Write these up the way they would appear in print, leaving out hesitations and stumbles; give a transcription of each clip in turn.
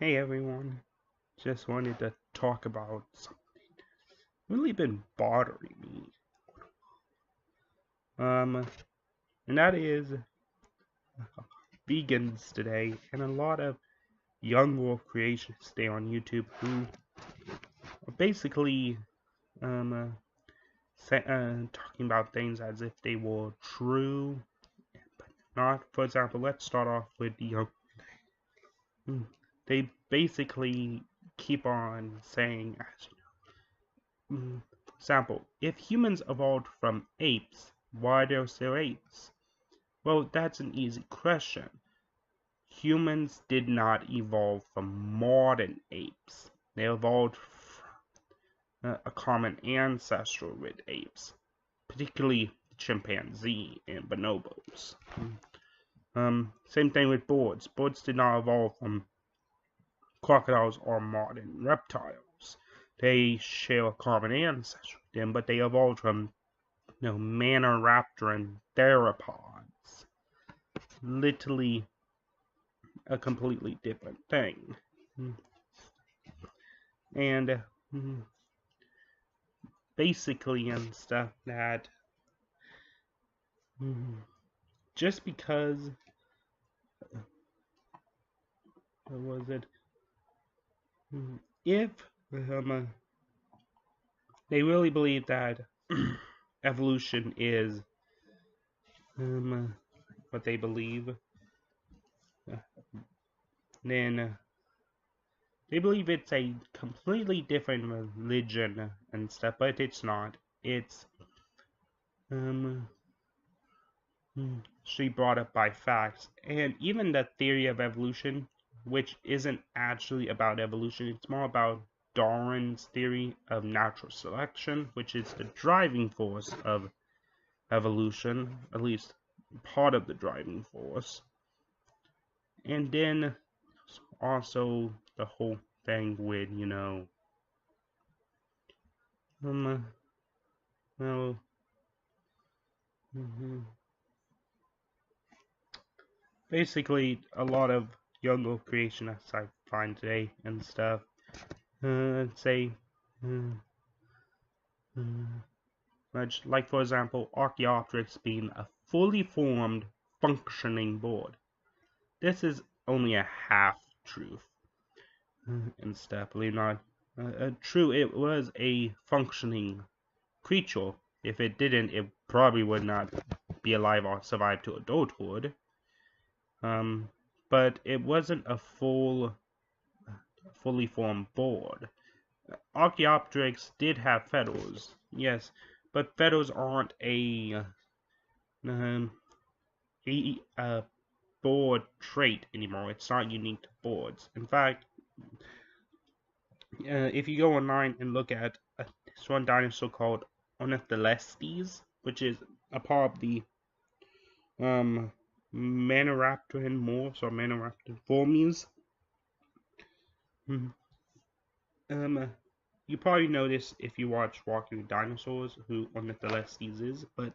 Hey everyone, just wanted to talk about something really been bothering me. Um, and that is vegans today, and a lot of young wolf creationists stay on YouTube who are basically talking about things as if they were true, but not. For example, let's start off with the they basically keep on saying, as for example, if humans evolved from apes, why are there still apes? Well, that's an easy question. Humans did not evolve from modern apes. They evolved from a common ancestor with apes, particularly chimpanzee and bonobos. Same thing with birds. Birds did not evolve from crocodiles or modern reptiles. They share a common ancestor with them, but they evolved from Maniraptor and theropods. Literally a completely different thing. And basically and stuff that just because what was it? If they really believe that evolution is what they believe, then they believe it's a completely different religion and stuff, but it's not. It's um, she brought up by facts, and even the theory of evolution, which isn't actually about evolution, it's more about Darwin's theory of natural selection, which is the driving force of evolution, at least part of the driving force. And then also the whole thing with, um, well, mhm. Basically a lot of younger creationists I find today and stuff say, uh, like for example, Archaeopteryx being a fully formed, functioning board. This is only a half truth and stuff. Believe it or not, true, it was a functioning creature. If it didn't, it probably would not be alive or survive to adulthood. But it wasn't a fully formed board. Archaeopteryx did have feathers, yes, but feathers aren't um, a board trait anymore. It's not unique to boards. In fact, if you go online and look at this one dinosaur called Ornitholestes, which is a part of the um, Maniraptoran morphs or Maniraptoriformes, um, you probably noticed if you watch Walking with Dinosaurs who Ornitholestes is, but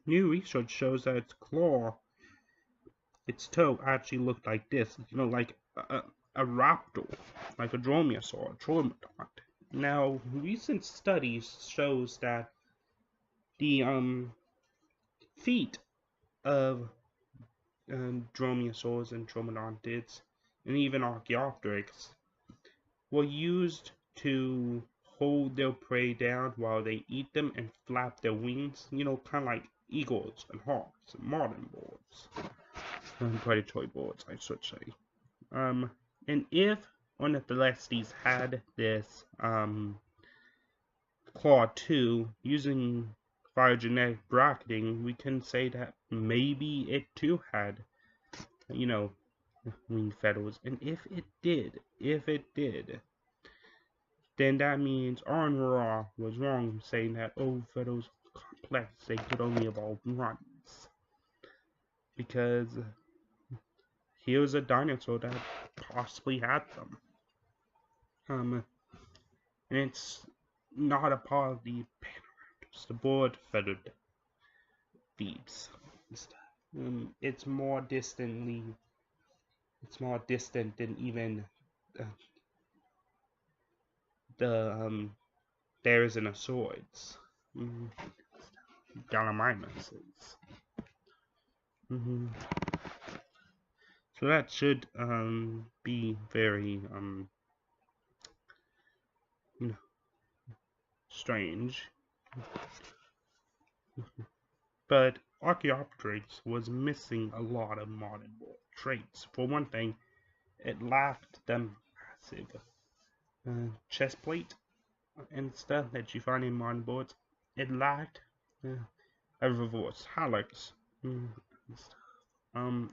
new research shows that its toe actually looked like this, like a raptor, like a dromaeosaur, a troodont. Now, recent studies shows that the feet of dromaeosaurs and troodontids, and even Archaeopteryx, were used to hold their prey down while they eat them and flap their wings, kind of like eagles and hawks and modern birds, predatory birds, I should say. Um, and if Ornitholestes had this claw 2 using phylogenetic bracketing, we can say that maybe it too had, you know, wing feathers. And if it did, then that means Arnra was wrong saying that, oh, feathers are complex, they could only evolve once. Because here's a dinosaur that possibly had them. And it's not a part of the Panoraptors, the broad-feathered thieves. It's more distant than even the bears and assorts, gallimimuses. So that should be very you know, strange. But Archaeopteryx was missing a lot of modern world traits. For one thing, it lacked the massive chest plate and stuff that you find in modern boards. It lacked a reverse hallux, and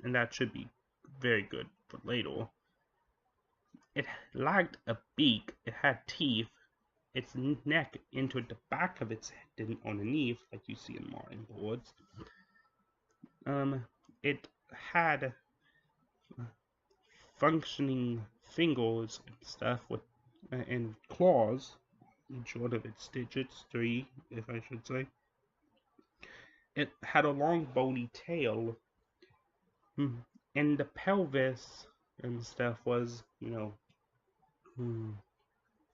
that should be very good for later. It lacked a beak. It had teeth. Its neck entered the back of its head and underneath, like you see in modern boards. It had functioning fingers and stuff with and claws, short of its digits, 3, if I should say. It had a long bony tail, and the pelvis and stuff was,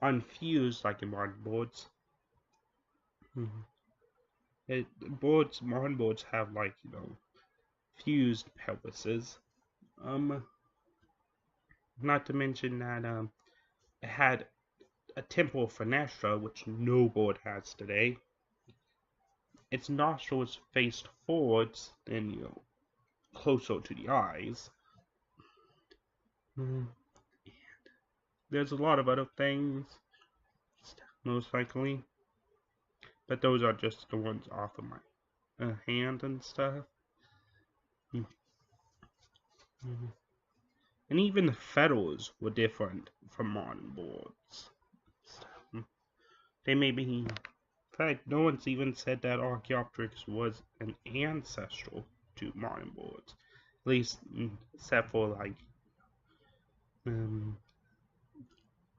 unfused like in modern boards. Modern boards have like, fused pelvises. Not to mention that it had a temporal fenestra, which no board has today. Its nostrils faced forwards and closer to the eyes. There's a lot of other things, most likely, but those are just the ones off of my hand and stuff. And even the feathers were different from modern boards. They may be. In fact, no one's even said that Archaeopteryx was an ancestral to modern boards. At least, except for like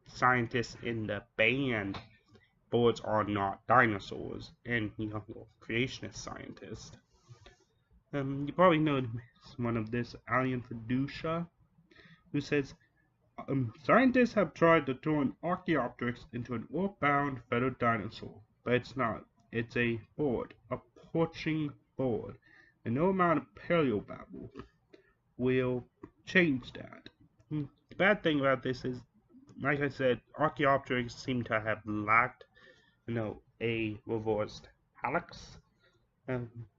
scientists in the band. Boards are not dinosaurs, and creationist scientist. You probably know one of this alien fiducia, who says scientists have tried to turn Archaeopteryx into an earthbound feathered dinosaur, but it's not. It's a board, a porching board, and no amount of paleobabble will change that. The bad thing about this is, like I said, Archaeopteryx seem to have lacked, a reversed hallux,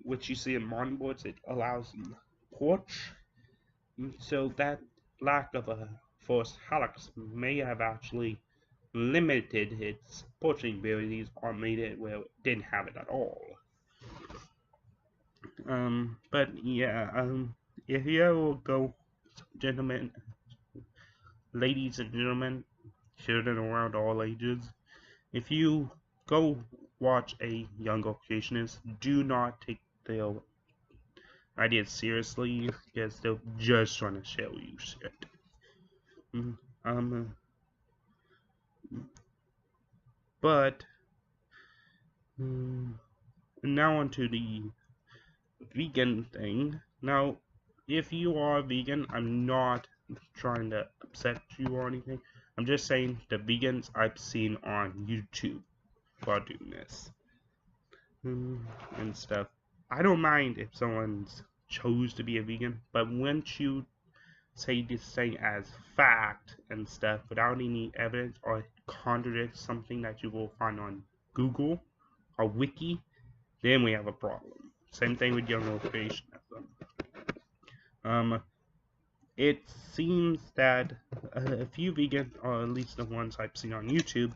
which you see in modern boards. It allows them to porch. So that lack of a reversed hallux may have actually limited its porching abilities or made it where it didn't have it at all. But yeah, if you ever go, gentlemen, ladies and gentlemen, children around all ages, if you go watch a younger creationist, do not take their ideas seriously, because they're just trying to show you shit. But now onto the vegan thing. Now, if you are vegan, I'm not trying to upset you or anything. I'm just saying the vegans I've seen on YouTube while doing this and stuff. I don't mind if someone's chose to be a vegan, but once you say this thing as fact and stuff without any evidence or contradict something that you will find on Google or Wiki, then we have a problem. Same thing with younger creationism. It seems that a few vegans, or at least the ones I've seen on YouTube,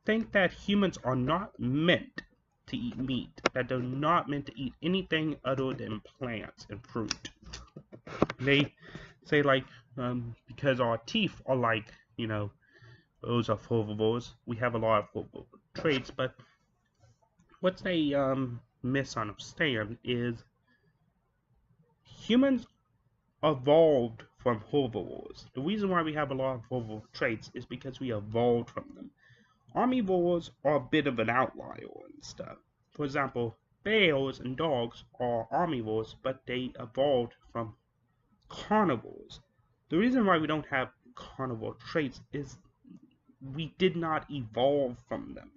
think that humans are not meant to eat meat, that they're not meant to eat anything other than plants and fruit. They say like, because our teeth are like, those are herbivores. We have a lot of herbivore traits, but what they misunderstand is humans evolved from herbivores. The reason why we have a lot of herbivore traits is because we evolved from them. Omnivores are a bit of an outlier and stuff. For example, bears and dogs are omnivores, but they evolved from carnivores. The reason why we don't have carnivore traits is we did not evolve from them.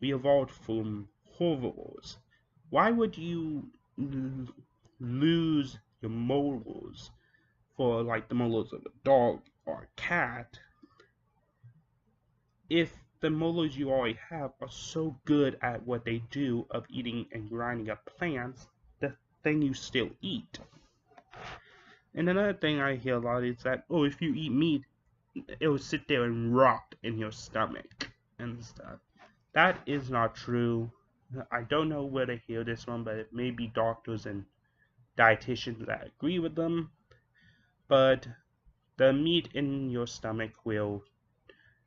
We evolved from herbivores. Why would you lose your molars for like the molars of a dog or a cat if the molars you already have are so good at what they do of eating and grinding up plants, the thing you still eat? And another thing I hear a lot is that, oh, if you eat meat, it will sit there and rot in your stomach and stuff. That is not true. I don't know where to hear this from, but it may be doctors and dietitians that agree with them. But the meat in your stomach will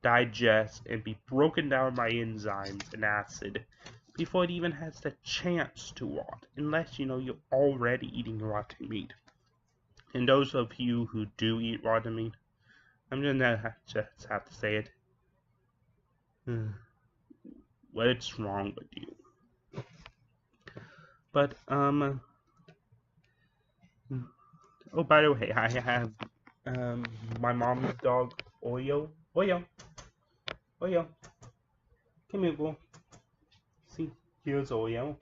digest and be broken down by enzymes and acid before it even has the chance to rot, unless you're already eating rotten meat. And those of you who do eat rotten meat, I'm gonna just have to say it. What's wrong with you? But oh, by the way, I have my mom's dog Oyo. Oyo, Oyo, come here, bro. See, here's Oyo.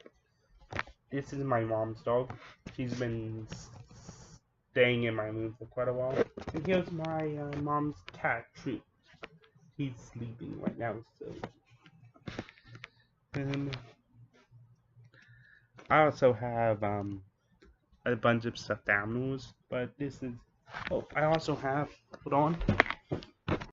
This is my mom's dog. She's been staying in my room for quite a while. And here's my mom's cat, True. He's sleeping right now, so. I also have a bunch of stuffed animals, but this is. Oh, I also have. Hold on.